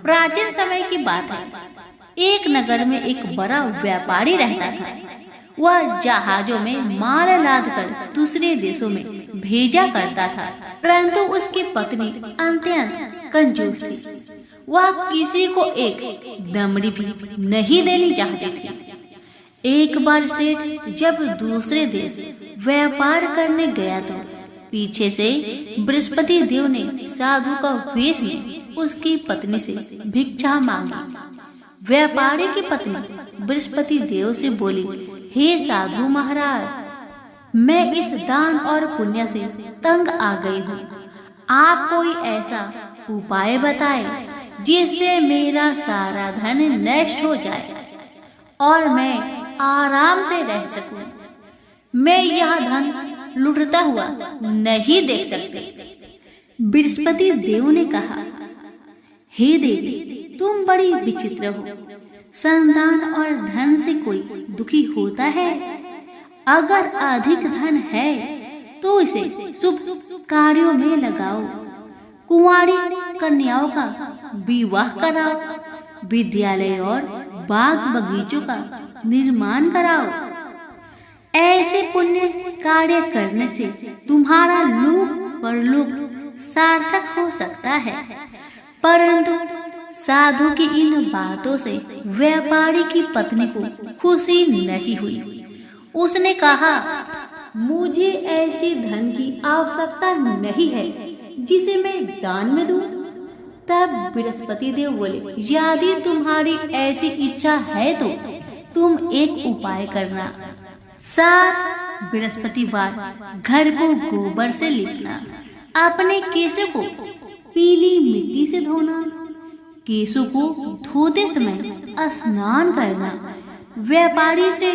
प्राचीन समय की बात है। एक नगर में एक बड़ा व्यापारी रहता था। वह जहाजों में माल लाद कर दूसरे देशों में भेजा करता था, परंतु उसकी पत्नी अत्यंत कंजूस थी। वह किसी को एक दमड़ी भी नहीं देनी चाहती थी। एक बार सेठ जब दूसरे देश व्यापार करने गया तो पीछे से बृहस्पति देव ने साधु का वेश में उसकी पत्नी से भिक्षा मांगी। व्यापारी की पत्नी बृहस्पति देव से बोली, हे साधु महाराज, मैं इस दान और पुण्य से तंग आ गई हूँ। आप कोई ऐसा उपाय बताएं जिससे मेरा सारा धन नष्ट हो जाए और मैं आराम से रह सकूं। मैं यह धन लुटता हुआ नहीं देख सकती। बृहस्पति देव ने कहा, हे देवी, तुम बड़ी विचित्र हो। संतान और धन से कोई दुखी होता है? अगर अधिक धन है तो इसे शुभ कार्यों में लगाओ, कुंवारी कन्याओं का विवाह कराओ, विद्यालय और बाग बगीचों का निर्माण कराओ। ऐसे पुण्य कार्य करने से तुम्हारा लोक परलोक सार्थक हो सकता है। परंतु साधु की इन बातों से व्यापारी की पत्नी को खुशी नहीं हुई। उसने कहा, मुझे ऐसी धन की आवश्यकता नहीं है जिसे मैं दान में दूं। तब बृहस्पति देव बोले, यदि तुम्हारी ऐसी इच्छा है तो तुम एक उपाय करना। 7 बृहस्पतिवार घर को गोबर से लिपना, अपने केशों को पीली मिट्टी से धोना, केशों को धोते समय स्नान करना, व्यापारी से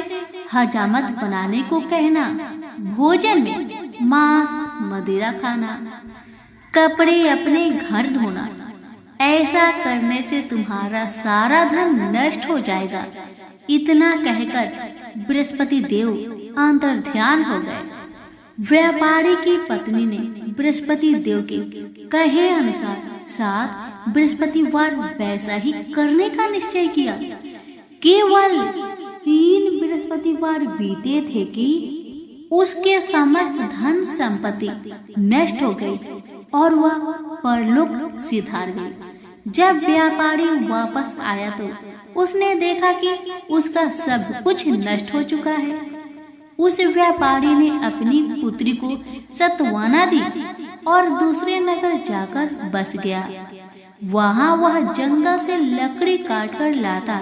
हजामत बनाने को कहना, भोजन में मांस मदिरा खाना, कपड़े अपने घर धोना। ऐसा करने से तुम्हारा सारा धन नष्ट हो जाएगा। इतना कहकर बृहस्पति देव अंतर्ध्यान हो गए। व्यापारी की पत्नी ने बृहस्पति देव के कहे अनुसार 7 बृहस्पतिवार वैसा ही करने का निश्चय किया। केवल 3 बृहस्पतिवार बीते थे कि उसके समस्त धन संपत्ति नष्ट हो गई और वह परलोक सिधार गई। जब व्यापारी वापस आया तो उसने देखा कि उसका सब कुछ नष्ट हो चुका है। उस व्यापारी ने अपनी पुत्री को सत्वाना दी और दूसरे नगर जाकर बस गया। वहाँ वह जंगल से लकड़ी काट कर लाता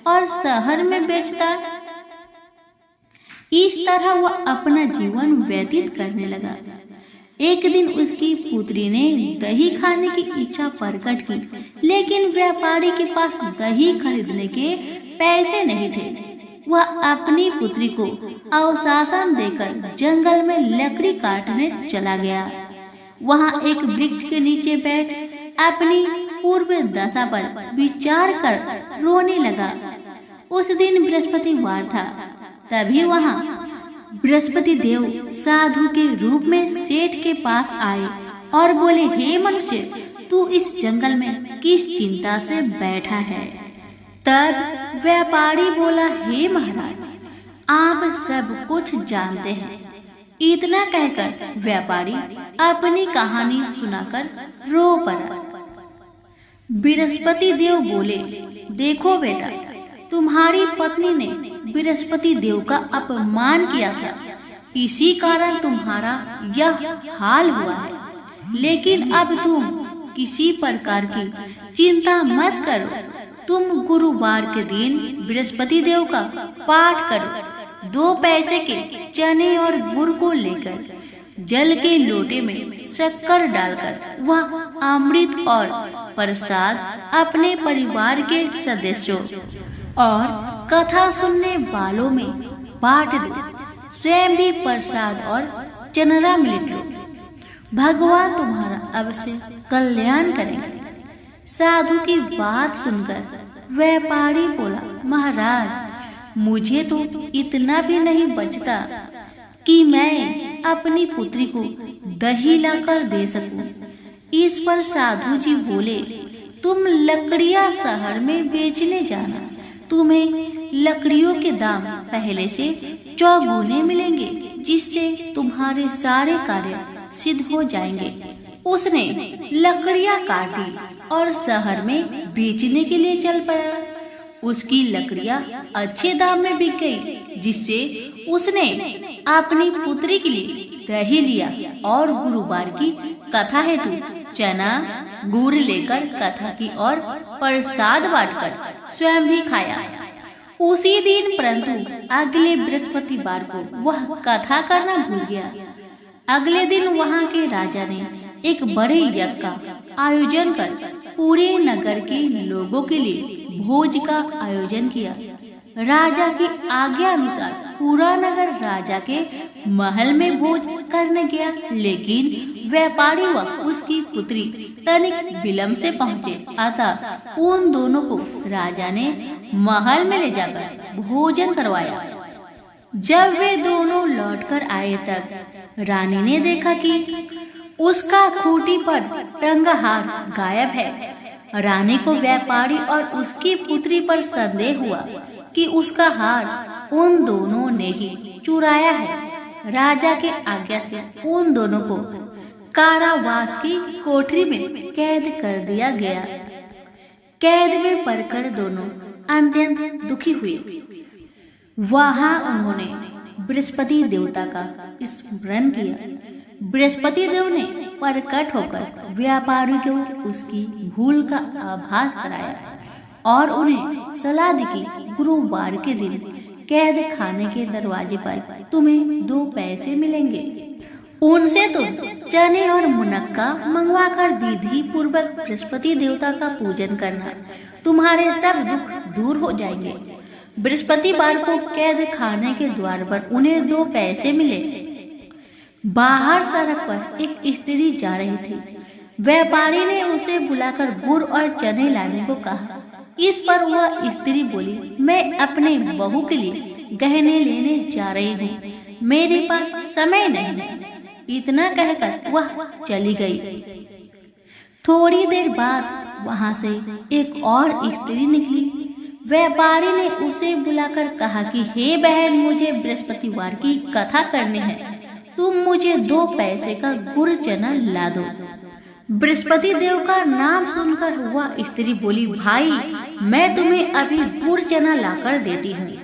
और शहर में बेचता। इस तरह वह अपना जीवन व्यतीत करने लगा। एक दिन उसकी पुत्री ने दही खाने की इच्छा प्रकट की, लेकिन व्यापारी के पास दही खरीदने के पैसे नहीं थे। वह अपनी पुत्री को अवशासन देकर जंगल में लकड़ी काटने चला गया। वहाँ एक वृक्ष के नीचे बैठ अपनी पूर्व दशा पर विचार कर रोने लगा। उस दिन बृहस्पतिवार था। तभी वहाँ बृहस्पति देव साधु के रूप में सेठ के पास आए और बोले, हे मनुष्य, तू इस जंगल में किस चिंता से बैठा है? तब व्यापारी बोला, हे महाराज, आप सब कुछ जानते हैं। इतना कहकर व्यापारी अपनी कहानी सुनाकर रो पड़ा। बृहस्पति देव बोले, देखो बेटा, तुम्हारी पत्नी ने बृहस्पति देव का अपमान किया था, इसी कारण तुम्हारा यह हाल हुआ है। लेकिन अब तुम किसी प्रकार की चिंता मत करो। तुम गुरुवार के दिन बृहस्पति देव का पाठ करो। 2 पैसे के चने और गुड़ को लेकर जल के लोटे में शक्कर डालकर वह अमृत और प्रसाद अपने परिवार के सदस्यों और कथा सुनने वालों में बांट दो। स्वयं भी प्रसाद और चनरा मिल लो। भगवान तुम्हारा अवश्य कल्याण करेंगे। साधु की बात सुनकर व्यापारी बोला, महाराज, मुझे तो इतना भी नहीं बचता कि मैं अपनी पुत्री को दही लाकर दे सकूं। इस पर साधु जी बोले, तुम लकड़ियां शहर में बेचने जाना, तुम्हें लकड़ियों के दाम पहले से चौगुने मिलेंगे, जिससे तुम्हारे सारे कार्य सिद्ध हो जाएंगे। उसने लकड़ियां काटी और शहर में बेचने के लिए चल पड़ा। उसकी लकड़ियां अच्छे दाम में बिक गई, जिससे उसने अपनी पुत्री के लिए दही लिया और गुरुवार की कथा हेतु चना गुड़ लेकर कथा की और प्रसाद बांटकर स्वयं भी खाया। उसी दिन परंतु अगले बृहस्पतिवार को वह कथा करना भूल गया। अगले दिन वहां के राजा ने एक बड़े यज्ञ का आयोजन कर पूरे नगर के लोगों के लिए भोज का आयोजन किया। राजा की आज्ञा अनुसार पूरा नगर राजा के महल में भोज करने गया, लेकिन व्यापारी व उसकी पुत्री तनिक विलंब से पहुँचे। अतः उन दोनों को राजा ने महल में ले जाकर भोजन करवाया। जब वे दोनों लौटकर आए तब रानी ने देखा कि उसका खूंटी पर टंगा हार गायब है। रानी को व्यापारी और उसकी पुत्री पर संदेह हुआ कि उसका हार उन दोनों ने ही चुराया है। राजा के आज्ञा से उन दोनों को कारावास की कोठरी में कैद कर दिया गया। कैद में पड़कर दोनों अत्यंत दुखी हुए। वहां उन्होंने बृहस्पति देवता का स्मरण किया। बृहस्पति देव ने प्रकट होकर व्यापारी को उसकी भूल का आभास कराया और उन्हें सलाह दी कि गुरुवार के दिन कैद खाने के दरवाजे पर तुम्हें 2 पैसे मिलेंगे। उनसे तुम चने और मुनक्का मंगवाकर विधि पूर्वक बृहस्पति देवता का पूजन करना, तुम्हारे सब दुख दूर हो जाएंगे। बृहस्पतिवार को कैद खाने के द्वार पर उन्हें 2 पैसे मिले। बाहर सड़क पर एक स्त्री जा रही थी। व्यापारी ने उसे बुलाकर गुड़ और चने लाने को कहा। इस पर वह स्त्री बोली, मैं अपने बहू के लिए गहने लेने जा रही हूँ, मेरे पास समय नहीं है। इतना कहकर वह चली गई। थोड़ी देर बाद वहां से एक और स्त्री निकली। व्यापारी ने उसे बुलाकर कहा कि हे बहन, मुझे बृहस्पतिवार की कथा करनी है, तुम मुझे 2 पैसे का गुड़ चना ला दो। बृहस्पति देव का नाम सुनकर वह स्त्री बोली, भाई मैं तुम्हें अभी गुड़ चना लाकर देती हूँ।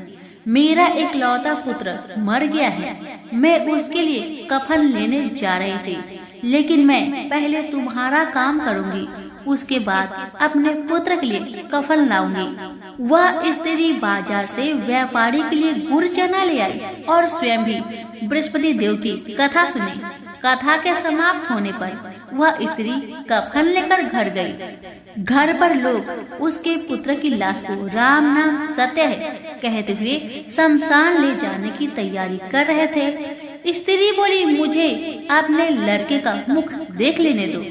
मेरा एकलौता पुत्र मर गया है, मैं उसके लिए कफन लेने जा रही थी, लेकिन मैं पहले तुम्हारा काम करूँगी, उसके बाद अपने पुत्र के लिए कफन लाऊंगी। वह स्त्री बाजार से व्यापारी के लिए गुड़ चना ले आई और स्वयं भी बृहस्पति देव की कथा सुनी। कथा के समाप्त होने पर वह स्त्री कफन लेकर घर गई। घर पर लोग उसके पुत्र की लाश को राम नाम सत्य है कहते हुए शमशान ले जाने की तैयारी कर रहे थे। स्त्री बोली, मुझे अपने लड़के का मुख देख लेने दो।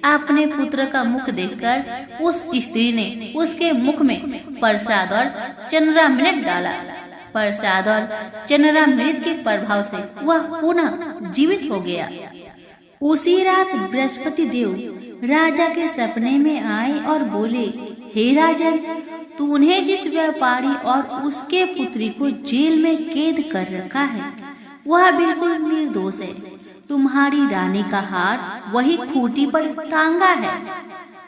अपने पुत्र का मुख देखकर उस स्त्री ने उसके मुख में प्रसाद और चंद्रामृत डाला। प्रसाद और चंद्रामृत के प्रभाव से वह पुनः जीवित हो गया। उसी रात बृहस्पति देव राजा के सपने में आए और बोले, हे राजन, तूने जिस व्यापारी और उसके पुत्री को जेल में कैद कर रखा है वह बिल्कुल निर्दोष है। तुम्हारी रानी का हार वही खूंटी पर टांगा है।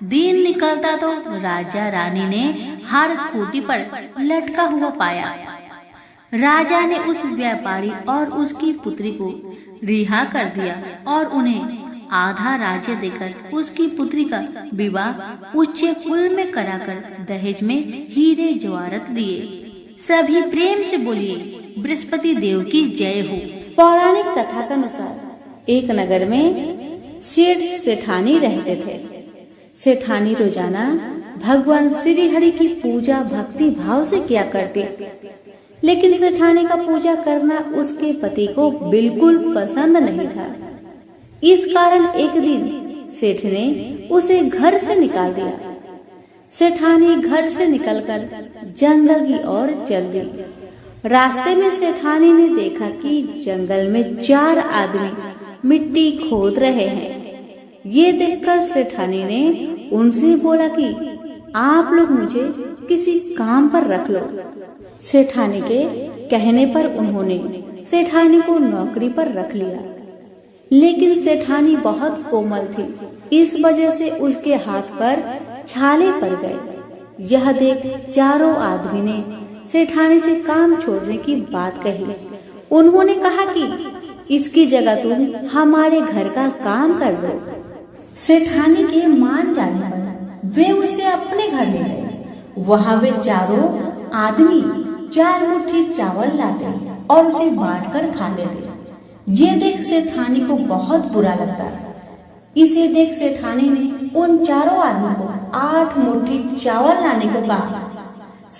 दिन निकलता तो राजा रानी ने हार खूंटी पर लटका हुआ पाया। राजा ने उस व्यापारी और उसकी पुत्री को रिहा कर दिया और उन्हें आधा राज्य देकर उसकी पुत्री का विवाह उच्च कुल में कराकर दहेज में हीरे जवाहरात दिए। सभी प्रेम से बोलिए, बृहस्पति देव की जय हो। पौराणिक कथा के अनुसार एक नगर में सेठ सेठानी रहते थे। सेठानी रोजाना भगवान श्री हरि की पूजा भक्ति भाव से किया करती, लेकिन सेठानी का पूजा करना उसके पति को बिल्कुल पसंद नहीं था। इस कारण एक दिन सेठ ने उसे घर से निकाल दिया। सेठानी घर से निकलकर जंगल की ओर चल दी। रास्ते में सेठानी ने देखा कि जंगल में 4 आदमी मिट्टी खोद रहे हैं। ये देखकर सेठानी ने उनसे बोला कि आप लोग मुझे किसी काम पर रख लो। सेठानी के कहने पर उन्होंने सेठानी को नौकरी पर रख लिया, लेकिन सेठानी बहुत कोमल थी, इस वजह से उसके हाथ पर छाले पड़ गए। यह देख चारों आदमी ने सेठानी से काम छोड़ने की बात कही। उन्होंने कहा कि इसकी जगह तुम हमारे घर का काम कर दो। सेठानी के मान जाने पर वे उसे अपने घर ले गए। वहाँ वे चारों आदमी 4 मुट्ठी चावल लाते और उसे बांटकर खा लेते। ये देख सेठानी को बहुत बुरा लगता। इसे देख सेठानी ने उन चारों आदमियों को 8 मुट्ठी चावल लाने को कहा।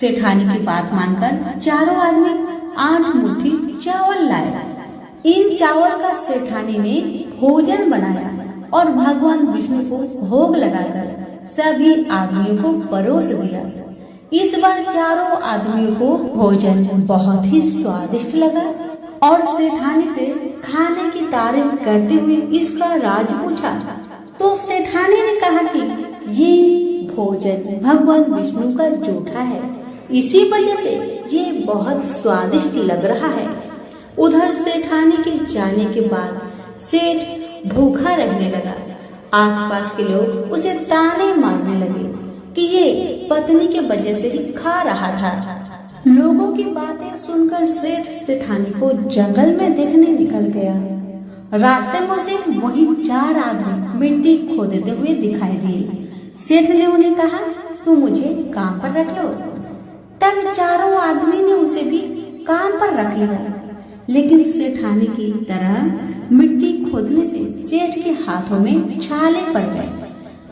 सेठानी की बात मानकर चारों आदमी 8 मुट्ठी चावल लाए। इन चावल का सेठानी ने भोजन बनाया और भगवान विष्णु को भोग लगाकर सभी आदमियों को परोस दिया। इस बार चारों आदमियों को भोजन बहुत ही स्वादिष्ट लगा और सेठानी से खाने की तारीफ करते हुए इसका राज पूछा। तो सेठानी ने कहा कि ये भोजन भगवान विष्णु का जूठा है, इसी वजह से ये बहुत स्वादिष्ट लग रहा है। उधर सेठानी के जाने के बाद सेठ भूखा रहने लगा। आसपास के लोग उसे ताने मारने लगे कि ये पत्नी के वजह से ही खा रहा था। लोगों की बातें सुनकर सेठ सेठानी को जंगल में देखने निकल गया। रास्ते में उसे वही 4 आदमी मिट्टी खोदते हुए दिखाई दिए। सेठ ने उन्हें कहा, तुम मुझे काम पर रख लो। तब चारों आदमी ने उसे भी काम पर रख लिया, लेकिन सेठानी की तरह मिट्टी खोदने से सेठ के हाथों में छाले पड़ गए।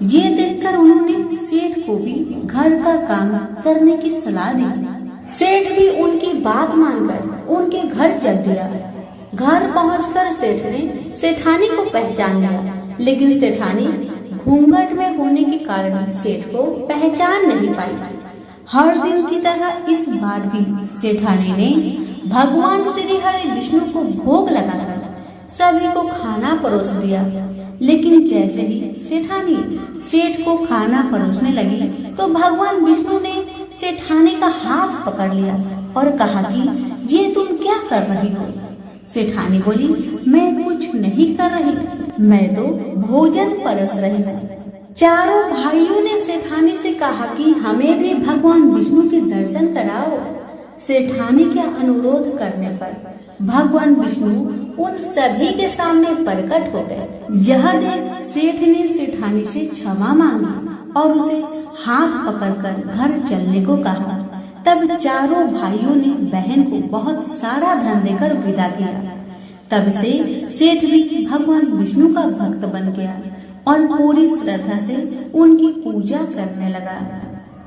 ये देखकर उन्होंने सेठ को भी घर का काम करने की सलाह दी। सेठ भी उनकी बात मानकर उनके घर चल दिया। घर पहुंचकर सेठ ने सेठानी को पहचान लिया, लेकिन सेठानी घूंघट में होने के कारण सेठ को पहचान नहीं पाई। हर दिन की तरह इस बार भी सेठानी ने भगवान श्री हरि विष्णु को भोग लगाकर सभी को खाना परोस दिया। लेकिन जैसे ही सेठानी सेठ को खाना परोसने लगी तो भगवान विष्णु ने सेठानी का हाथ पकड़ लिया और कहा कि ये तुम क्या कर रही हो। सेठानी बोली, मैं कुछ नहीं कर रही, मैं तो भोजन परोस रही हूँ। चारों भाइयों ने सेठानी से कहा कि हमें भी भगवान विष्णु के दर्शन कराओ। सेठानी के अनुरोध करने पर भगवान विष्णु उन सभी के सामने प्रकट हो गए। यह देख सेठ ने सेठानी से क्षमा मांगी और उसे हाथ पकड़कर घर चलने को कहा। तब चारों भाइयों ने बहन को बहुत सारा धन देकर विदा किया। तब से सेठ भी भगवान विष्णु का भक्त बन गया और पूरी श्रद्धा से उनकी पूजा करने लगा।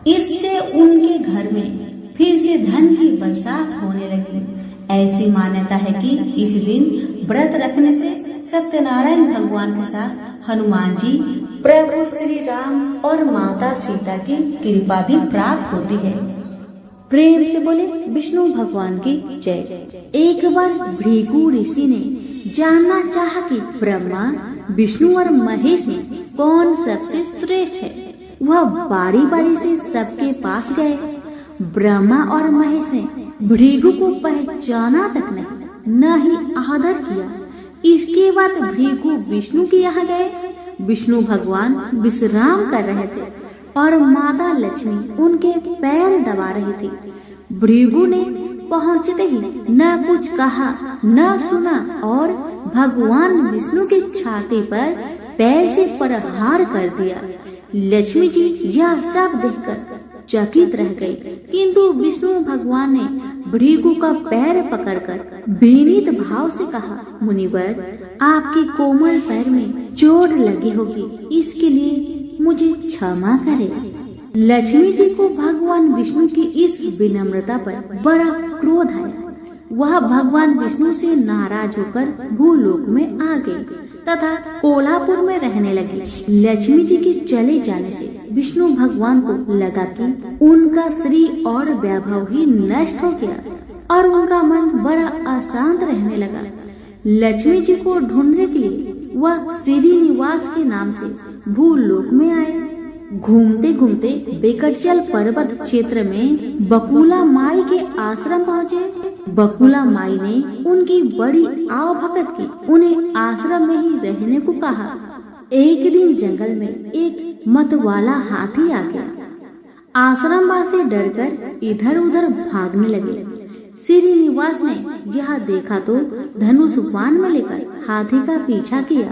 इससे उनके घर में फिर से धन की बरसात होने लगी। ऐसी मान्यता है कि इस दिन व्रत रखने से सत्यनारायण भगवान के साथ हनुमान जी, प्रभु श्री राम और माता सीता की कृपा भी प्राप्त होती है। प्रेम से बोले विष्णु भगवान की जय। एक बार भृगु ऋषि ने जानना चाहा कि ब्रह्मा, विष्णु और महेश में कौन सबसे श्रेष्ठ है। वह बारी बारी से सबके पास गए। ब्रह्मा और महेश ने भृगु को पहचाना तक नहीं, न ही आदर किया। इसके बाद भृगु विष्णु के यहाँ गए। विष्णु भगवान विश्राम कर रहे थे और माता लक्ष्मी उनके पैर दबा रही थी। भृगु ने पहुँचते ही न कुछ कहा न सुना और भगवान विष्णु की छाती पर पैर से प्रहार कर दिया। लक्ष्मी जी यह सब देखकर चकित रह गई, किंतु विष्णु भगवान ने भृगु का पैर पकड़कर विनीत भाव से कहा, मुनिवर, आपके कोमल पैर में चोट लगी होगी, इसके लिए मुझे क्षमा करें। लक्ष्मी जी को भगवान विष्णु की इस विनम्रता पर बड़ा क्रोध आया। वह भगवान विष्णु से नाराज होकर भूलोक में आ गई तथा कोल्हापुर में रहने लगी। लक्ष्मी जी के चले जाने से विष्णु भगवान को लगा कि उनका श्री और वैभव ही नष्ट हो गया और उनका मन बड़ा अशांत रहने लगा। लक्ष्मी जी को ढूंढने के लिए वह श्रीनिवास के नाम से भूलोक में आए। घूमते घूमते बेकटचल पर्वत क्षेत्र में बकुला माई के आश्रम पहुँचे। बकुला माई ने उनकी बड़ी आव भगत की, उन्हें आश्रम में ही रहने को कहा। एक दिन जंगल में एक मतवाला हाथी आ गया। आश्रमवासी से डरकर इधर उधर भागने लगे। श्रीनिवास ने यह देखा तो धनुष बाण में लेकर हाथी का पीछा किया।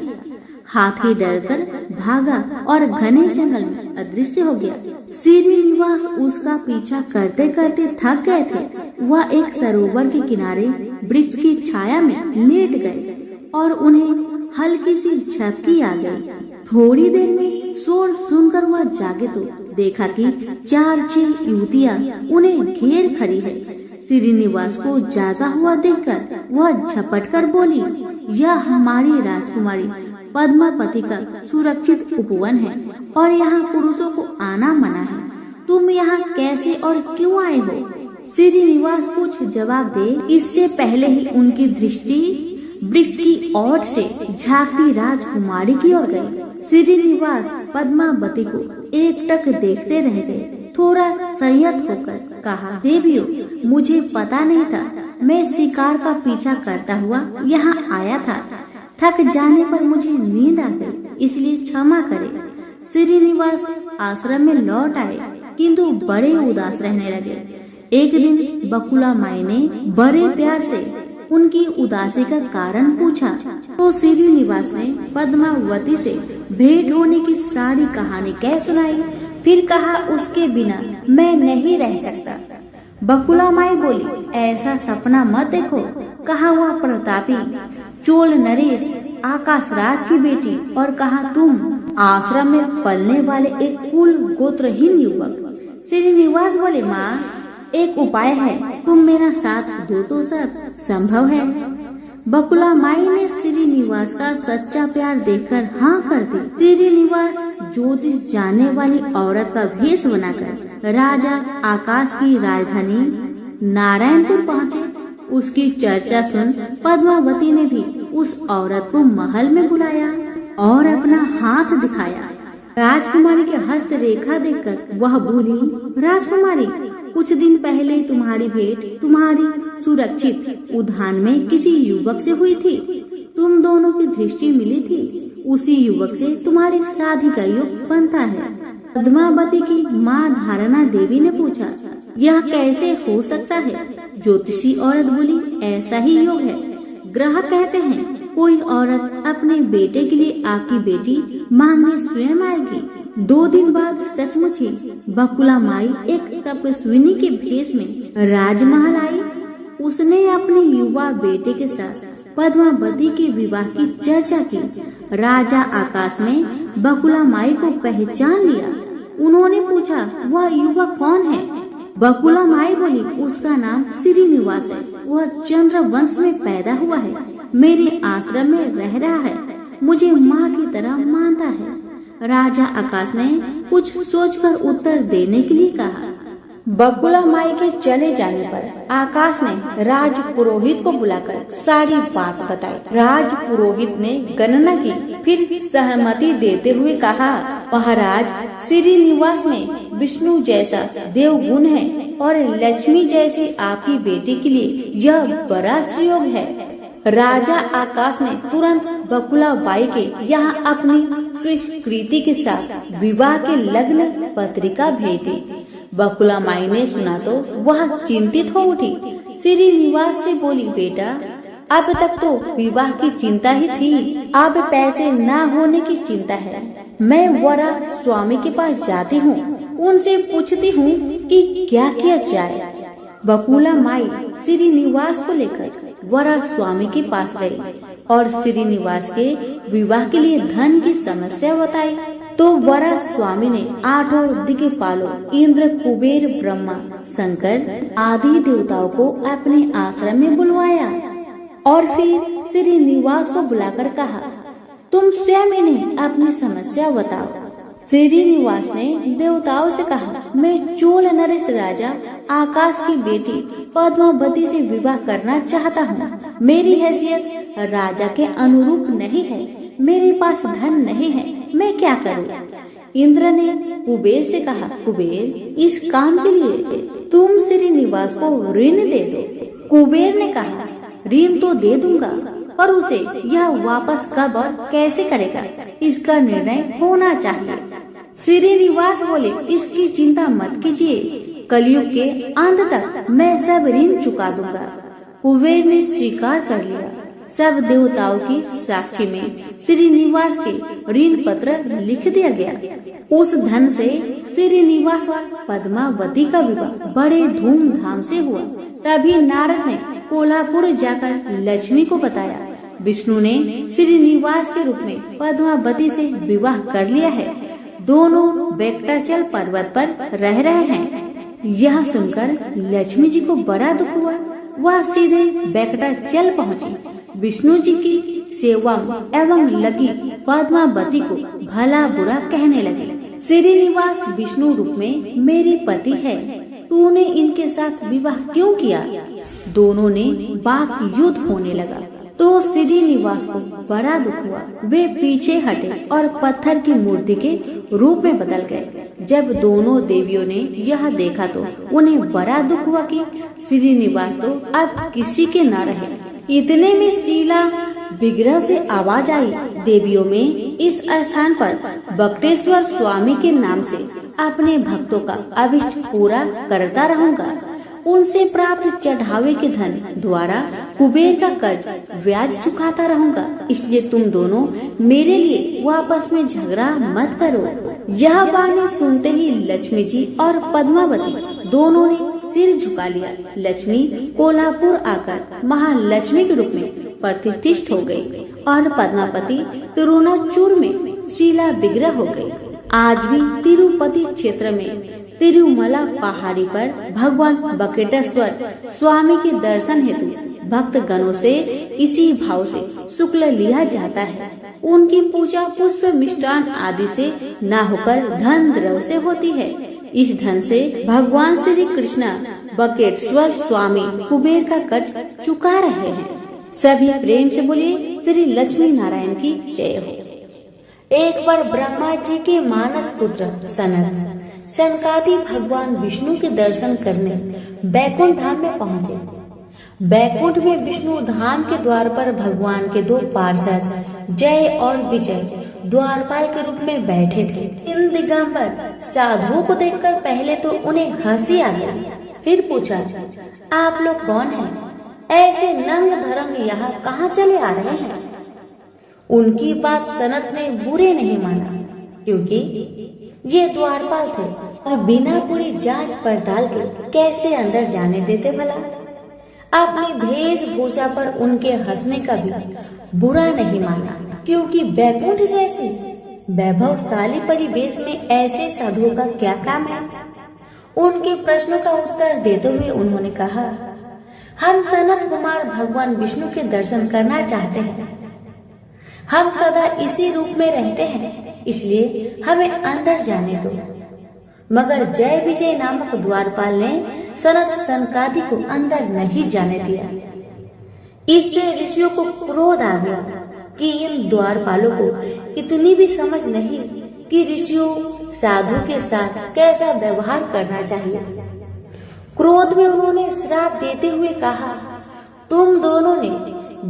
हाथी डरकर भागा और घने जंगल में अदृश्य हो गया। श्रीनिवास उसका पीछा करते करते थक गए थे। वह एक सरोवर के किनारे वृक्ष की छाया में लेट गए और उन्हें हल्की सी झपकी आ गई। थोड़ी देर में शोर सुनकर वह जागे तो देखा कि 4-6 युवतियां उन्हें घेर खड़ी है। श्रीनिवास को जागा हुआ देखकर वह झपटकर बोली, यह हमारी राजकुमारी पद्मावती का सुरक्षित उपवन है और यहाँ पुरुषों को आना मना है। तुम यहाँ कैसे और क्यों आए हो? श्रीनिवास कुछ जवाब दे इससे पहले ही उनकी दृष्टि वृक्ष की ओर से झांकती राजकुमारी की ओर गई। श्रीनिवास पद्मावती को एकटक देखते रह गए। थोड़ा संयत होकर कहा, देवियों, मुझे पता नहीं था। मैं शिकार का पीछा करता हुआ यहाँ आया था। थक जाने पर मुझे नींद आ गई, इसलिए क्षमा करें। श्रीनिवास आश्रम में लौट आए किंतु बड़े उदास रहने लगे। एक दिन बकुला माई ने बड़े प्यार से उनकी उदासी का कारण पूछा तो श्रीनिवास ने पद्मावती से भेंट होने की सारी कहानी कह सुनाई। फिर कहा, उसके बिना मैं नहीं रह सकता। बकुला माई बोली, ऐसा सपना मत देखो। कहा वह प्रतापी चोल नरेश आकाश राज की बेटी और कहा तुम आश्रम में पलने वाले एक कुल गोत्रहीन युवक। श्रीनिवास बोले, माँ, एक उपाय है, तुम मेरा साथ दो तो सब संभव है। बकुला माई ने श्रीनिवास का सच्चा प्यार देखकर हाँ कर दी। श्रीनिवास ज्योतिष जानने वाली औरत का भेष बनाकर राजा आकाश की राजधानी नारायणपुर पहुँचे। उसकी चर्चा सुन पद्मावती ने भी उस औरत को महल में बुलाया और अपना हाथ दिखाया। राजकुमारी के हस्त रेखा देखकर वह बोली, राजकुमारी, कुछ दिन पहले तुम्हारी भेंट तुम्हारी सुरक्षित उद्यान में किसी युवक से हुई थी। तुम दोनों की दृष्टि मिली थी। उसी युवक से तुम्हारी शादी का योग बनता है। पद्मावती की माँ धारणा देवी ने पूछा, यह कैसे हो सकता है? ज्योतिषी औरत बोली, ऐसा ही योग है। ग्रह कहते हैं कोई औरत अपने बेटे के लिए आपकी बेटी मांगने स्वयं आएगी। 2 दिन बाद सचमुच ही बकुला माई एक तपस्विनी के भेष में राजमहल आई। उसने अपने युवा बेटे के साथ पद्मावती के विवाह की चर्चा की। राजा आकाश ने बकुला माई को पहचान लिया। उन्होंने पूछा, वह युवक कौन है? बकुला माई बोली, उसका नाम श्रीनिवास है। वह चंद्र वंश में पैदा हुआ है। मेरे आश्रम में रह रहा है। मुझे माँ की तरह मानता है। राजा आकाश ने कुछ सोचकर उत्तर देने के लिए कहा। बकुला माई के चले जाने पर आकाश ने राज पुरोहित को बुलाकर सारी बात बताई। राज पुरोहित ने गणना की, फिर सहमति देते हुए कहा, महाराज, श्रीनिवास में विष्णु जैसा देवगुण है और लक्ष्मी जैसी आपकी बेटी के लिए यह बड़ा सुयोग है। राजा आकाश ने तुरंत बकुला बाई के यहाँ अपनी स्वीकृति के साथ विवाह के लग्न पत्रिका भेज दी। बकुला माई ने सुना तो वह चिंतित हो उठी। श्रीनिवास से बोली, बेटा, अब तक तो विवाह की चिंता ही थी, अब पैसे न होने की चिंता है। मैं वरा स्वामी के पास जाती हूँ, उनसे पूछती हूँ कि क्या किया जाए। बकुला माई श्रीनिवास को लेकर वरा स्वामी के पास गई और श्रीनिवास के विवाह के लिए धन की समस्या बताई। तो वरा स्वामी ने 8 दिक्पालों इंद्र, कुबेर, ब्रह्मा, शंकर आदि देवताओं को अपने आश्रम में बुलवाया और फिर श्रीनिवास को बुलाकर कहा, तुम स्वयं इन्हें अपनी समस्या बताओ। श्रीनिवास ने देवताओं से कहा, मैं चोल नरेश राजा आकाश की बेटी पद्मावती से विवाह करना चाहता हूँ। मेरी हैसियत राजा के अनुरूप नहीं है, मेरे पास धन नहीं है, मैं क्या करूँ? इंद्र ने कुबेर से कहा, कुबेर, इस काम के लिए तुम श्रीनिवास को ऋण दे दो। कुबेर ने कहा, ऋण तो दे दूंगा, पर उसे यह वापस कब और कैसे करेगा, इसका निर्णय होना चाहिए। श्रीनिवास बोले, इसकी चिंता मत कीजिए, कलयुग के अंत तक मैं सब ऋण चुका दूंगा। कुबेर ने स्वीकार कर लिया। सब देवताओं की साक्षी में श्रीनिवास के ऋण पत्र लिख दिया गया। उस धन से श्रीनिवास और पद्मावती का विवाह बड़े धूमधाम से हुआ। तभी नारद ने कोल्हापुर जाकर लक्ष्मी को बताया, विष्णु ने श्रीनिवास के रूप में पद्मावती से विवाह कर लिया है। दोनों वेंकटाचल पर्वत पर रह रहे हैं। यह सुनकर लक्ष्मी जी को बड़ा दुख हुआ। वह सीधे वेंकटाचल पहुँची। विष्णु जी की सेवा एवं लगी पद्मावती को भला बुरा कहने लगे। श्रीनिवास विष्णु रूप में मेरे पति है, तूने इनके साथ विवाह क्यों किया? दोनों ने वाक युद्ध होने लगा तो श्रीनिवास को बड़ा दुख हुआ। वे पीछे हटे और पत्थर की मूर्ति के रूप में बदल गए। जब दोनों देवियों ने यह देखा तो उन्हें बड़ा दुख हुआ कि श्रीनिवास तो अब किसी के न रहे। इतने में शीला विग्रह से आवाज आई, देवियों में इस स्थान पर बक्टेश्वर स्वामी के नाम से अपने भक्तों का अभिष्ट पूरा करता रहूंगा। उनसे प्राप्त चढ़ावे के धन द्वारा कुबेर का कर्ज ब्याज चुकाता रहूंगा। इसलिए तुम दोनों मेरे लिए आपस में झगड़ा मत करो। यह बातें सुनते ही लक्ष्मी जी और पद्मावती दोनों ने सिर झुका लिया। लक्ष्मी कोल्हापुर आकर महालक्ष्मी के रूप में प्रतिष्ठित हो गई और पद्मावती तिरुनाचूर में शीला विग्रह हो गई। आज भी तिरुपति क्षेत्र में तिरुमला पहाड़ी पर भगवान बकेटेश्वर स्वामी के दर्शन हेतु भक्त गणों से इसी भाव से शुक्ल लिया जाता है। उनकी पूजा पुष्प मिष्टान आदि से न होकर धन द्रव्य से होती है। इस धन से भगवान श्री कृष्ण बकेटेश्वर स्वामी कुबेर का कर्ज चुका रहे हैं। सभी प्रेम से बोलिए श्री लक्ष्मी नारायण की जय हो। एक बार ब्रह्मा जी के मानस पुत्र सनत सनकादि भगवान विष्णु के दर्शन करने बैकुंठ धाम में पहुँचे। बैकुंठ में विष्णु धाम के द्वार पर भगवान के दो पार्षद जय और विजय द्वारपाल के रूप में बैठे थे। इन दिगंबर साधुओं को देखकर पहले तो उन्हें हंसी आ गई, फिर पूछा, आप लोग कौन हैं? ऐसे नंग धरंग यहाँ कहाँ चले आ रहे हैं? उनकी बात सनत ने बुरे नहीं माना, क्योंकि ये द्वारपाल थे और बिना पूरी जांच पड़ताल के कैसे अंदर जाने देते भला। अपनी वेशभूषा पर उनके हंसने का भी बुरा नहीं माना, क्योंकि बैकुंठ जैसे वैभवशाली परिवेश में ऐसे साधुओं का क्या काम है। उनके प्रश्नों का उत्तर देते हुए उन्होंने कहा, हम सनत कुमार भगवान विष्णु के दर्शन करना चाहते हैं। हम सदा इसी रूप में रहते हैं, इसलिए हमें अंदर जाने दो। मगर जय विजय नामक द्वारपाल ने सनत सनकादि को अंदर नहीं जाने दिया। इससे ऋषियों को क्रोध आ गया कि इन द्वारपालों को इतनी भी समझ नहीं कि ऋषियों साधु के साथ कैसा व्यवहार करना चाहिए। क्रोध में उन्होंने श्राप देते हुए कहा, तुम दोनों ने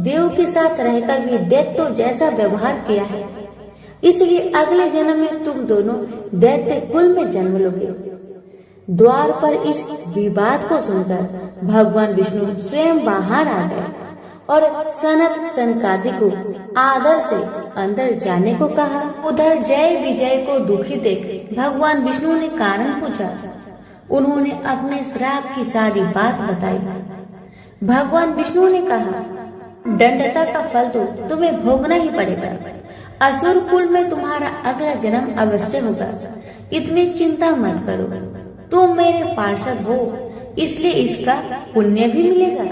देव के साथ रहकर भी दैत्य जैसा व्यवहार किया है, इसलिए अगले जन्म में तुम दोनों दैत्य कुल में जन्म लोगे। द्वार पर इस विवाद को सुनकर भगवान विष्णु स्वयं बाहर आ गए और सनत सनकादि को आदर से अंदर जाने को कहा। उधर जय विजय को दुखी देख भगवान विष्णु ने कारण पूछा। उन्होंने अपने श्राप की सारी बात बताई। भगवान विष्णु ने कहा, दंडता का फल तो तुम्हें भोगना ही पड़ेगा। असुर कुल में तुम्हारा अगला जन्म अवश्य होगा। इतनी चिंता मत करो, तुम मेरे पार्षद हो, इसलिए इसका पुण्य भी मिलेगा।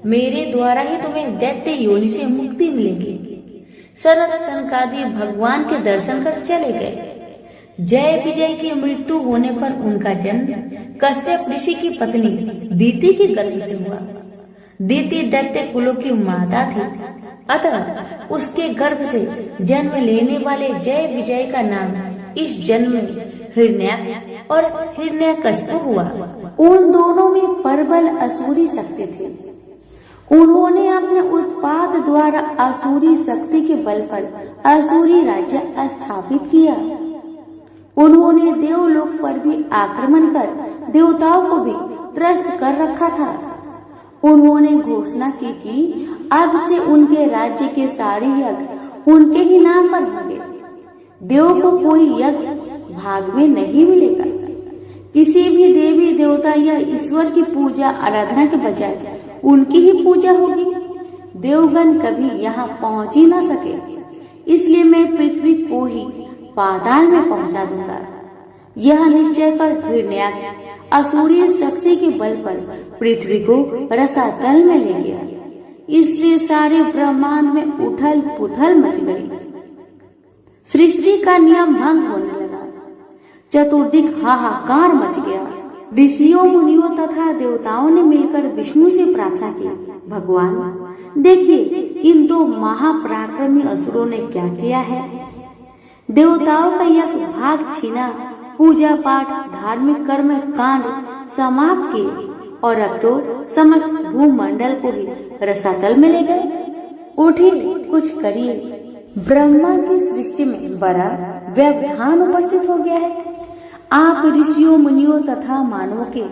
मेरे द्वारा ही तुम्हें दैत्य योनि से मुक्ति मिलेगी। सनत सनकादि भगवान के दर्शन कर चले गए। जय विजय की मृत्यु होने पर उनका जन्म कश्यप ऋषि की पत्नी दीति के गर्भ से हुआ। दीति दैत्य कुलों की माता थी। अतः उसके गर्भ से जन्म लेने वाले जय विजय का नाम इस जन्म में हिरण्याक्ष और हिरण्यकशिपु हुआ। उन दोनों में प्रबल असुरी शक्ति थी। उन्होंने अपने उत्पाद द्वारा असुरी शक्ति के बल पर असुरी राज्य स्थापित किया। उन्होंने देवलोक पर भी आक्रमण कर देवताओं को भी त्रस्त कर रखा था। उन्होंने घोषणा की कि अब से उनके राज्य के सारे यज्ञ उनके ही नाम पर होंगे। देव को कोई यज्ञ भाग में नहीं मिलेगा। किसी भी देवी देवता या ईश्वर की पूजा आराधना के बजाय उनकी ही पूजा होगी। देवगण कभी यहाँ पहुँच ही ना सके, इसलिए मैं पृथ्वी को ही पाताल में पहुँचा दूंगा। यह निश्चय कर हिरण्याक्ष असुरीय शक्ति के बल पर पृथ्वी को रसातल में ले गया। इससे सारे ब्रह्मांड में उथल पुथल मच गई। सृष्टि का नियम भंग होने लगा। चतुर्दिक हाहाकार मच गया। ऋषियों मुनियों तथा देवताओं ने मिलकर विष्णु से प्रार्थना की, भगवान देखिए इन दो महापराक्रमी असुरों ने क्या किया है। देवताओं का यज्ञ भाग छीना, पूजा पाठ धार्मिक कर्म कांड समाप्त किए और अब तो समस्त भूमंडल को ही रसातल में ले गए। उठिए कुछ करिए। ब्रह्मा की सृष्टि में बड़ा व्यवधान उपस्थित हो गया है। आप ऋषियों मुनियों तथा मानवों के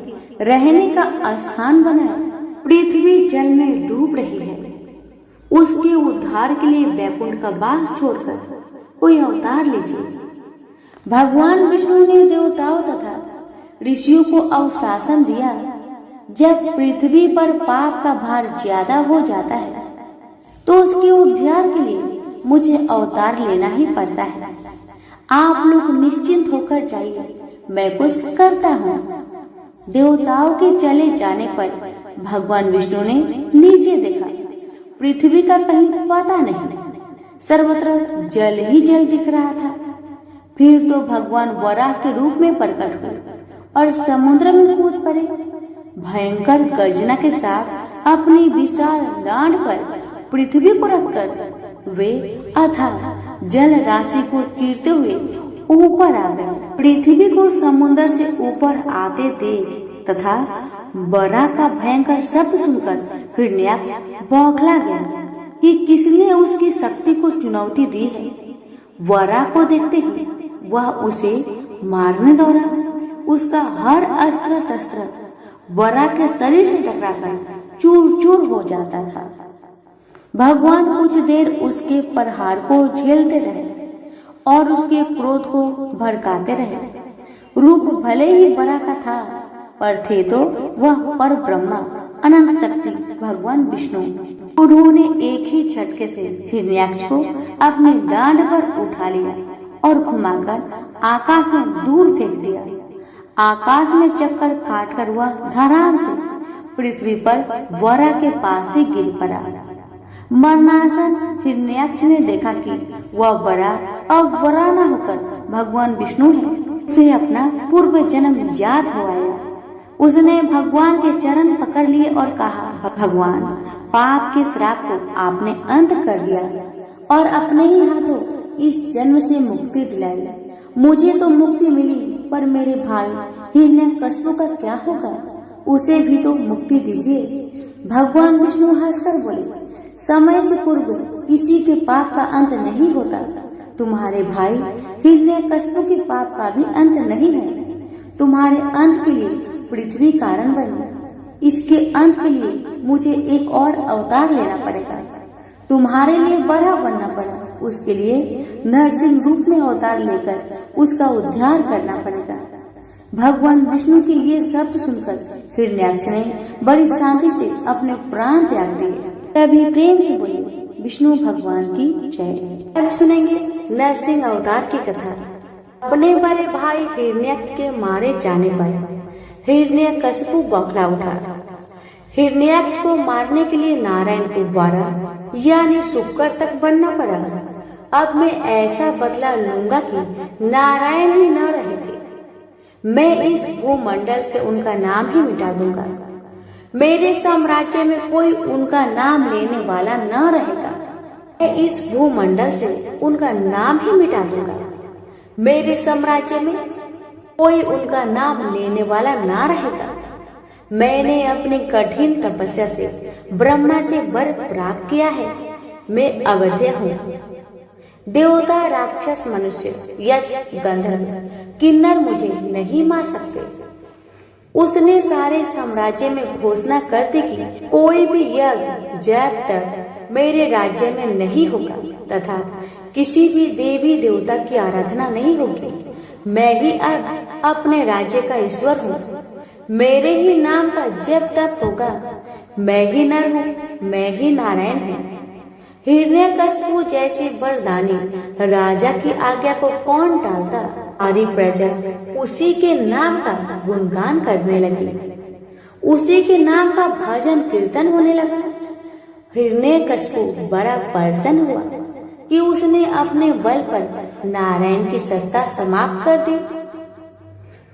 रहने का स्थान बनाए। पृथ्वी जल में डूब रही है। उसके उद्धार के लिए वैकुंठ का बाग छोड़कर कोई अवतार लीजिए। भगवान विष्णु ने देवताओं तथा ऋषियों को अवशासन दिया। जब पृथ्वी पर पाप का भार ज्यादा हो जाता है तो उसके उद्धार के लिए मुझे अवतार लेना ही पड़ता है। आप लोग निश्चिंत होकर जाइए, मैं कुछ करता हूँ। देवताओं के चले जाने पर भगवान विष्णु ने नीचे देखा। पृथ्वी का कहीं पता नहीं, सर्वत्र जल ही जल दिख रहा था। फिर तो भगवान वराह के रूप में प्रकट हुए और समुद्र में कूद पड़े। भयंकर गर्जना के साथ अपनी विशाल डांड पर पृथ्वी को रखकर वे अथाह जल राशि को चीरते हुए ऊपर आ गए। पृथ्वी को समुद्र से ऊपर आते देख तथा वराह का भयंकर शब्द सुनकर हिरण्याक्ष बौखला गया कि किसने उसकी शक्ति को चुनौती दी है। वराह को देखते ही वह उसे मारने दौड़ा। उसका हर अस्त्र शस्त्र वराह के शरीर से टकराकर चूर चूर हो जाता था। भगवान कुछ देर उसके प्रहार को झेलते रहे और उसके क्रोध को भड़काते रहे। रूप भले ही वराह का था पर थे तो वह पर ब्रह्मा अनंत शक्ति भगवान विष्णु। उन्होंने एक ही झटके से हिरण्याक्ष को अपनी डांड पर उठा लिया और घुमाकर आकाश में दूर फेंक दिया। आकाश में चक्कर काटकर वह धड़ाम से पृथ्वी पर वराह के पास से गिर पड़ा। मरणासन हिरण्याक्ष ने देखा कि वह वराह अब वराह न होकर भगवान विष्णु है। उसे अपना पूर्व जन्म याद हो आया। उसने भगवान के चरण पकड़ लिए और कहा, भगवान पाप के श्राप को आपने अंत कर दिया और अपने ही हाथों इस जन्म से मुक्ति दिलाई। मुझे तो मुक्ति मिली पर मेरे भाई हिरण्यकशिपु का क्या होगा? उसे भी तो मुक्ति दीजिए। भगवान विष्णु हंसकर बोले, समय से पूर्व किसी के पाप का अंत नहीं होता। तुम्हारे भाई हिरण्यकशिपु के पाप का भी अंत नहीं है। तुम्हारे अंत के लिए पृथ्वी कारण बनी। इसके अंत के लिए मुझे एक और अवतार लेना पड़ेगा। तुम्हारे लिए वराह बनना पड़ा। उसके लिए नरसिंह रूप में अवतार लेकर उसका उद्धार करना पड़ेगा। भगवान विष्णु के ये शब्द सुनकर हिरण्याक्ष ने बड़ी शांति से अपने प्राण त्याग दिए। तभी प्रेम से बोले, विष्णु भगवान की जय। अब सुनेंगे नरसिंह अवतार की कथा। अपने बड़े भाई हिरण्याक्ष के मारे जाने पर हिरण्यकशिपु बौखला उठा। हिरण्याक्ष को मारने के लिए नारायण को वराह यानी शुक्र तक बनना पड़ा। अब मैं ऐसा बदला लूंगा कि नारायण ही न रहेंगे। मैं इस भूमंडल से उनका नाम ही मिटा दूंगा। मेरे साम्राज्य में कोई उनका नाम लेने वाला न रहेगा। इस भूमंडल से उनका नाम ही मिटा दूंगा। मेरे साम्राज्य में कोई उनका नाम लेने वाला ना रहेगा। मैंने अपनी कठिन तपस्या से ब्रह्मा से वर प्राप्त किया है। मैं अवध्य हूँ। देवता, राक्षस, मनुष्य, यक्ष, गंधर्व, किन्नर मुझे नहीं मार सकते। उसने सारे साम्राज्य में घोषणा कर दी कि कोई भी यज्ञ जब तक मेरे राज्य में नहीं होगा तथा किसी भी देवी देवता की आराधना नहीं होगी। मैं ही अब अपने राज्य का ईश्वर हूँ। मेरे ही नाम का जब तक होगा। मैं ही नर हूँ, मैं ही नारायण हूँ। हिरण्यकशिपु जैसी वरदानी राजा की आज्ञा को कौन टालता। सारी प्रजा उसी के नाम का गुणगान करने लगी। उसी के नाम का भजन कीर्तन होने लगा। हिरण्यकशिपु बड़ा प्रसन्न हुआ कि उसने अपने बल पर नारायण की सत्ता समाप्त कर दी।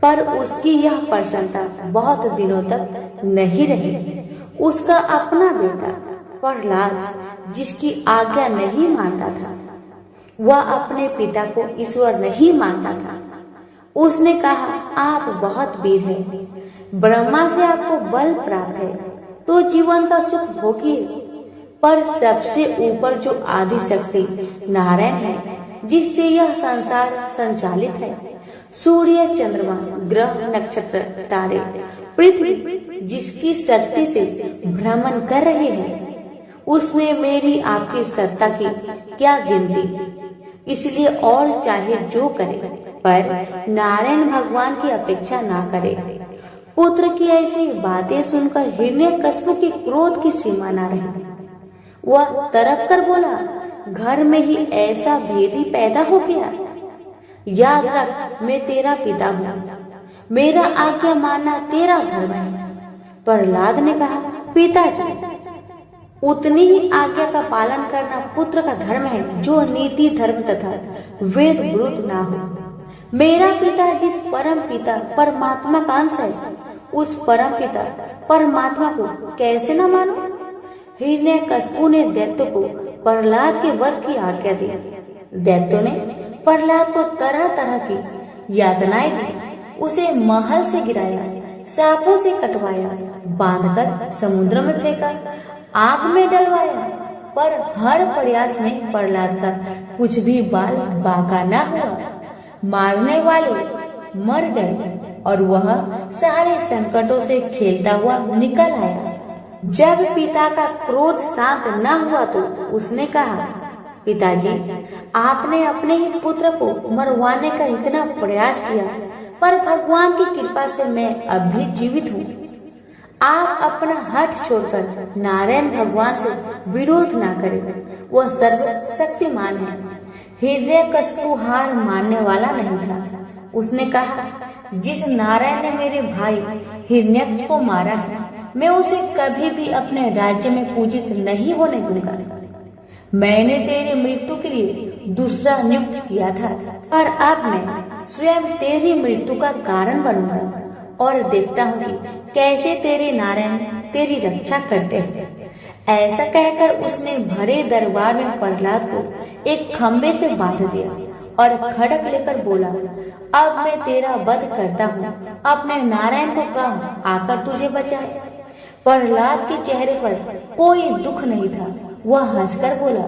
पर उसकी यह प्रसन्नता बहुत दिनों तक नहीं रही। उसका अपना बेटा प्रहलाद, जिसकी आज्ञा नहीं मानता था, वह अपने पिता को ईश्वर नहीं मानता था। उसने कहा, आप बहुत वीर हैं, ब्रह्मा से आपको बल प्राप्त है तो जीवन का सुख भोगिए। पर सबसे ऊपर जो आदि शक्ति नारायण है, जिससे यह संसार संचालित है, सूर्य, चंद्रमा, ग्रह, नक्षत्र, तारे, पृथ्वी जिसकी शक्ति से भ्रमण कर रहे हैं, उसमें मेरी आपकी सत्ता की क्या गिनती। इसलिए और चाहे जो करे, पर नारायण भगवान की अपेक्षा ना करे। पुत्र की ऐसी बातें सुनकर हिरण्यकशिपु की क्रोध की सीमा न रही। वह तड़प कर बोला, घर में ही ऐसा भेदी पैदा हो गया। याद रख, मैं तेरा पिता हूँ। मेरा आज्ञा मानना तेरा धर्म है। प्रहलाद ने कहा, पिताजी, उतनी ही आज्ञा का पालन करना पुत्र का धर्म है जो नीति, धर्म तथा वेद विरुद्ध ना हो। मेरा पिता जिस परम पिता परमात्मा का अंश है, उस परम पिता परमात्मा को कैसे न मानो। हिरण्यकशिपु ने दैत्य को प्रहलाद के वध की आज्ञा दी। दैत्यों ने प्रहलाद को तरह तरह की यातनाएं दी। उसे महल से गिराया, सांपों से कटवाया, बांधकर समुद्र में फेंका, आग में डलवाया। पर हर प्रयास में प्रहलाद का कुछ भी बाल बांका न हुआ। मारने वाले मर गए और वह सारे संकटों से खेलता हुआ निकल आया। जब पिता का क्रोध शांत न हुआ तो उसने कहा, पिताजी, आपने अपने ही पुत्र को मरवाने का इतना प्रयास किया, पर भगवान की कृपा से मैं अब भी जीवित हूँ। आप अपना हठ छोड़कर नारायण भगवान से विरोध ना करें। वह सर्वशक्तिमान है। हिरण्यकशिपु हार मानने वाला नहीं था। उसने कहा, जिस नारायण ने मेरे भाई हिरण्यकशिपु को मारा है, मैं उसे कभी भी अपने राज्य में पूजित नहीं होने दूंगा। मैंने तेरी मृत्यु के लिए दूसरा नियुक्त किया था, और अब मैं स्वयं तेरी मृत्यु का कारण बनूंगा और देखता हूँ कि कैसे तेरे नारायण तेरी रक्षा करते हैं। ऐसा कहकर उसने भरे दरबार में प्रहलाद को एक खम्बे से बांध दिया और खड़क लेकर बोला, अब मैं तेरा वध करता हूँ। अपने नारायण को कह आकर तुझे बचाए। प्रहलाद के चेहरे पर कोई दुख नहीं था। वह हंसकर बोला,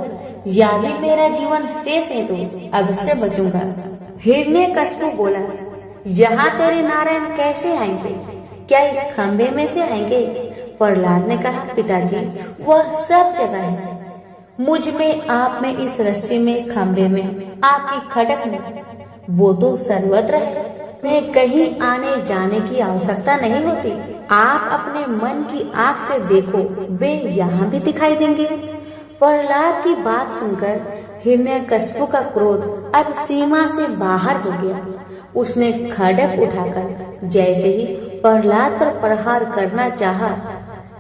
यदि मेरा जीवन शेष है तो अवश्य बचूंगा। हिरण्यकशिपु बोला, यहाँ तेरे नारायण कैसे आएंगे? क्या इस खंबे में से आएंगे? प्रहलाद ने कहा, पिताजी, वह सब जगह है। मुझ में, आप में, इस रस्सी में, खंबे में, आपकी खड़क में, वो तो सर्वत्र है। उन्हें कहीं आने जाने की आवश्यकता नहीं होती। आप अपने मन की आँख से देखो, वे यहाँ भी दिखाई देंगे। प्रहलाद की बात सुनकर हिरण्यकशिपु का क्रोध अब सीमा से बाहर हो गया। उसने खड्ग उठाकर जैसे ही प्रहलाद पर प्रहार करना चाहा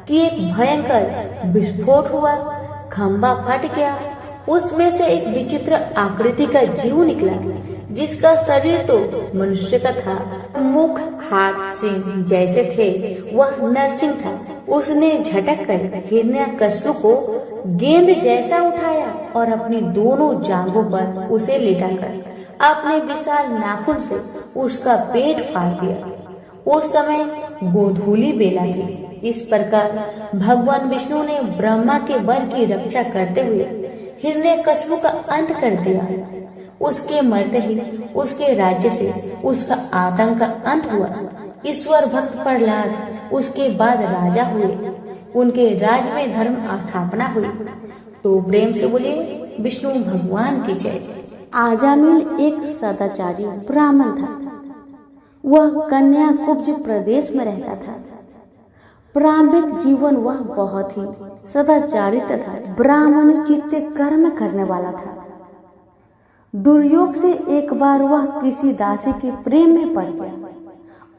कि एक भयंकर विस्फोट हुआ। खंबा फट गया। उसमें से एक विचित्र आकृति का जीव निकला जिसका शरीर तो मनुष्य का था, मुख हाथ सिंह जैसे थे, वह नरसिंह था। उसने झटक कर हिरण्यकश्यप को गेंद जैसा उठाया और अपनी दोनों जांघों पर उसे लिटाकर अपने विशाल नाखून से उसका पेट फाड़ दिया। उस समय गोधूली बेला थी। इस प्रकार भगवान विष्णु ने ब्रह्मा के वर की रक्षा करते हुए हिरण्यकश्यप का अंत कर दिया। उसके मरते ही उसके राज्य से उसका आतंक का अंत हुआ। ईश्वर भक्त प्रहलाद उसके बाद राजा हुए। उनके राज में धर्म स्थापना हुई। तो प्रेम से बोले विष्णु भगवान की जय। आजामिल एक सदाचारी ब्राह्मण था। वह कन्याकुब्ज प्रदेश में रहता था। प्रारंभिक जीवन वह बहुत ही सदाचारी तथा ब्राह्मणोचित कर्म करने वाला था। दुर्योग से एक बार वह किसी दासी के प्रेम में पड़ गया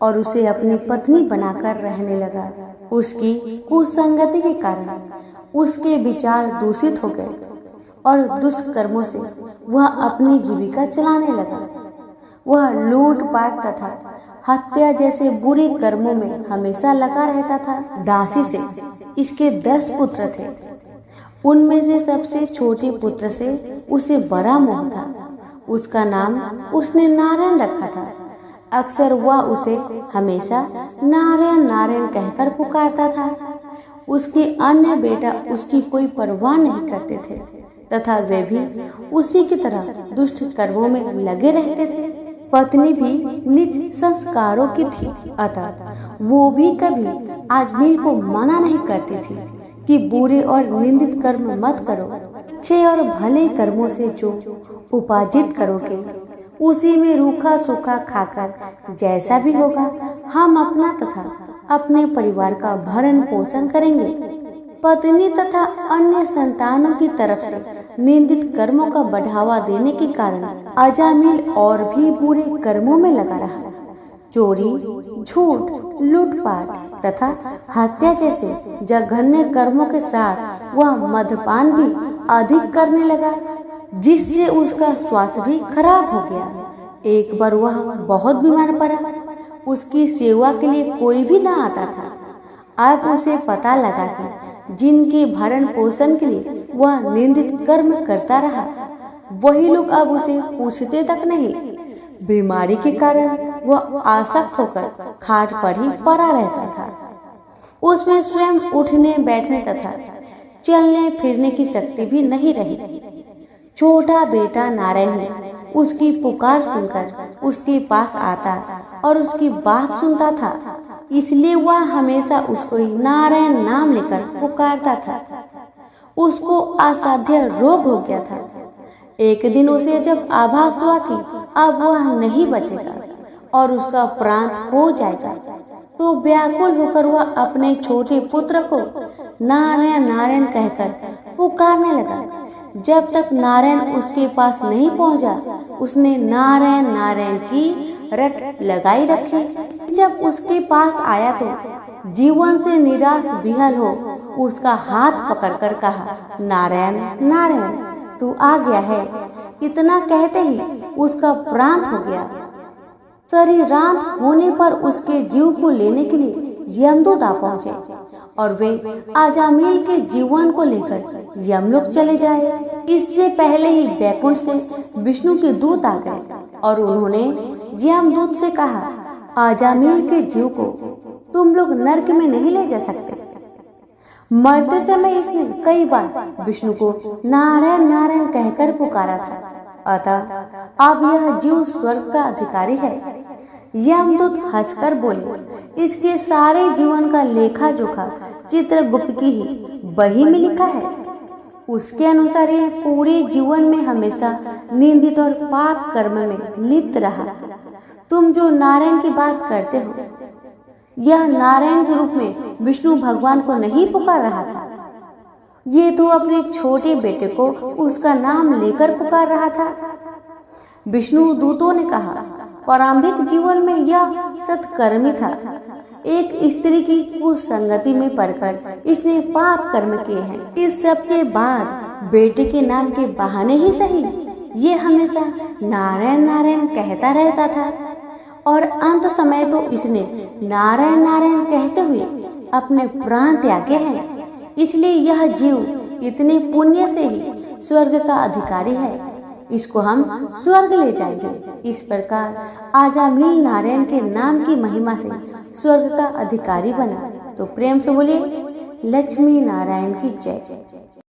और उसे अपनी पत्नी बनाकर रहने लगा। उसकी कुसंगति के कारण उसके विचार दूषित हो गए और दुष्कर्मों से वह अपनी जीविका चलाने लगा। वह लूटपाट तथा हत्या जैसे बुरे कर्मों में हमेशा लगा रहता था। दासी से इसके 10 पुत्र थे। उनमें से सबसे छोटे पुत्र से उसे बड़ा मोह था। उसका नाम उसने नारायण रखा था। अक्सर वह उसे हमेशा नारायण नारायण कहकर पुकारता था। उसके अन्य बेटा उसकी कोई परवाह नहीं करते थे तथा वे भी उसी की तरह दुष्ट कर्मों में लगे रहते थे। पत्नी भी नीच संस्कारों की थी, अतः वो भी कभी आजमीर को मना नहीं करती थी कि बुरे और निंदित कर्म मत करो। अच्छे और भले कर्मों से जो उपार्जित करोगे उसी में रूखा सूखा खाकर जैसा भी होगा हम अपना तथा अपने परिवार का भरण पोषण करेंगे। पत्नी तथा अन्य संतानों की तरफ से निंदित कर्मों का बढ़ावा देने के कारण अजामिल और भी बुरे कर्मों में लगा रहा। चोरी, झूठ, लूटपाट तथा हत्या जैसे जघन्य कर्मों के साथ वह मद्यपान भी अधिक करने लगा, जिससे उसका स्वास्थ्य भी खराब हो गया। एक बार वह बहुत बीमार पड़ा। उसकी सेवा के लिए कोई भी न आता था। अब उसे पता लगा कि जिनके भरण पोषण के लिए वह निंदित कर्म करता रहा, वही लोग अब उसे पूछते तक नहीं। बीमारी के कारण वह आसक्त होकर खाट पर ही पड़ा रहता था। उसमें स्वयं उठने बैठने तथा चलने फिरने की शक्ति भी नहीं रही। छोटा बेटा नारायण उसकी पुकार सुनकर उसके पास आता और उसकी बात सुनता था, इसलिए वह हमेशा उसको ही नारायण नाम लेकर पुकारता था। उसको असाध्य रोग हो गया था। एक दिन उसे जब आभास हुआ कि अब वह नहीं बचेगा और उसका प्राण हो जाएगा, तो व्याकुल होकर वह अपने छोटे पुत्र को नारायण नारायण कहकर पुकारने लगा। जब तक नारायण उसके पास नहीं पहुंचा, उसने नारायण नारायण की रट लगाई रखी। जब उसके पास आया तो जीवन से निराश विहल हो उसका हाथ पकड़कर कहा, नारायण नारायण तू आ गया है। इतना कहते ही उसका प्राण हो गया। शरीरांत होने पर उसके जीव को लेने के लिए यमदूत आ पहुंचे और वे अजामिल के जीवन को लेकर यमलोक चले जाए। इससे पहले ही वैकुंठ से विष्णु के दूत आ गए और उन्होंने यमदूत से कहा, अजामिल के जीव को तुम लोग नरक में नहीं ले जा सकते। मरते समय इसने कई बार विष्णु को नारायण नारायण कहकर पुकारा था, अतः अब यह जीव स्वर्ग का अधिकारी है। यमदूत हंसकर बोले, इसके सारे जीवन का लेखा जोखा चित्रगुप्त की ही बही में लिखा है। उसके अनुसार ये पूरे जीवन में हमेशा निंदित और पाप कर्म में लिप्त रहा। तुम जो नारायण की बात करते हो, यह नारायण के रूप में विष्णु भगवान को नहीं पुकार रहा था। ये तो अपने छोटे बेटे को उसका नाम लेकर पुकार रहा था। विष्णु दूतों ने कहा, प्रारंभिक जीवन में यह सत्कर्मी था। एक स्त्री की कुसंगति में पड़कर इसने पाप कर्म किए हैं। इस सब के बाद बेटे के नाम के बहाने ही सही ये हमेशा नारायण नारायण कहता रहता था और अंत समय तो इसने नारायण नारायण कहते हुए अपने प्राण त्यागे हैं। इसलिए यह जीव इतने पुण्य से ही स्वर्ग का अधिकारी है। इसको हम स्वर्ग ले जाएंगे। इस प्रकार आजामिल नारायण के नाम की महिमा से स्वर्ग का अधिकारी बना। तो प्रेम से बोलिए लक्ष्मी नारायण की जय।